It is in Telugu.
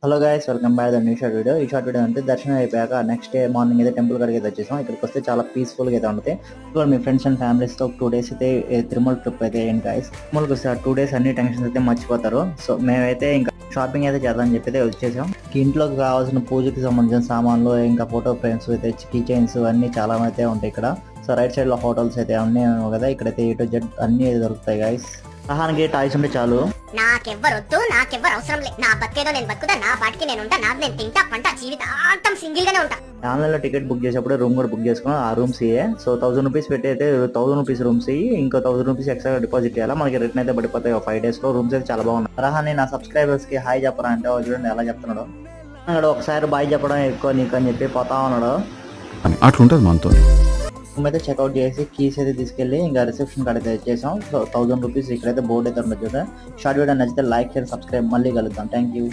Hello guys, welcome back the new short video. ఈ షార్ట్ వీడియో అంటే దర్శనం అయిపోయాక నెక్స్ట్ డే మార్నింగ్ అయితే టెంపుల్ కాడికి అయితే వచ్చేసాం. ఇక్కడికి వస్తే చాలా పీస్ఫుల్గా అయితే ఉంటుంది. ఇప్పుడు మీ ఫ్రెండ్స్ అండ్ ఫ్యామిలీస్తో 2 days అయితే తిరుమల ట్రిప్ అయితే ఏంటి గైస్. తిరుమలకి వస్తే ఆ 2 days అన్ని టెన్షన్స్ అయితే మర్చిపోతారు. సో మేమైతే ఇంకా షాపింగ్ అయితే చేద్దామని చెప్పి అయితే వచ్చేసాం. ఇంట్లోకి కావాల్సిన పూజకి సంబంధించిన సామాన్లు, ఇంకా ఫోటో ఫ్రేమ్స్ అయితే కీ చైన్స్ అన్ని చాలా అయితే ఉంటాయి ఇక్కడ. సో రైట్ సైడ్ లో హోటల్స్ అయితే అన్నీ కదా, ఇక్కడైతే A to Z అన్ని దొరుకుతాయి గైస్. సహానికి టాయ్స్ ఉంటే చాలు. నాకెవ్వరొద్దు, నాకెవ్వరు అవసరం లేదు. నా బతికేదో నేను బతుకుతా, నా పాటికి నేను ఉంటా, నాది నేను తింటా పంట, జీవితాంతం సింగిల్ గానే ఉంటా. ఆన్లైన్ లో టికెట్ బుక్ చేసేప్పుడు రూమ్ కూడా బుక్ చేసుకున్నాం. ఆ రూమ్స్ ఇయే. సో 1000 రూపీస్ పెట్టి అయితే 1000 రూపీస్ రూమ్స్ ఇవి, ఇంకో 1000 రూపీస్ ఎక్స్ట్రా డిపాజిట్ చేయాలి. మనకి రిటర్న్ అయితే పడిపోతాయి 5 days లో. రూమ్స్ అయితే చాలా బాగున్నాయి. రహాని నా సబ్స్క్రైబర్స్ కి హాయ్ చెప్పరా అంటే చూడండి ఎలా చెప్తున్నాడు. అన్నాడు ఒకసారి బాయ్ చెప్పడం ఎక్కువ నీకు అని చెప్పి పోతా ఉన్నాడు. అట్లుంటది మనతో. రూమ్ అయితే చెక్అవుట్ చేసి కీస్ అయితే తీసుకెళ్ళి ఇంకా రిసెప్షన్ కాడ అయితే వచ్చేసాం. సో 1000 రూపీస్ ఇక్కడైతే బోర్డు అయితే ఉండదు. షార్ట్ వీడియో నచ్చితే లైక్ షేర్ సబ్స్క్రైబ్. మళ్ళీ కలుద్దాం. Thank you.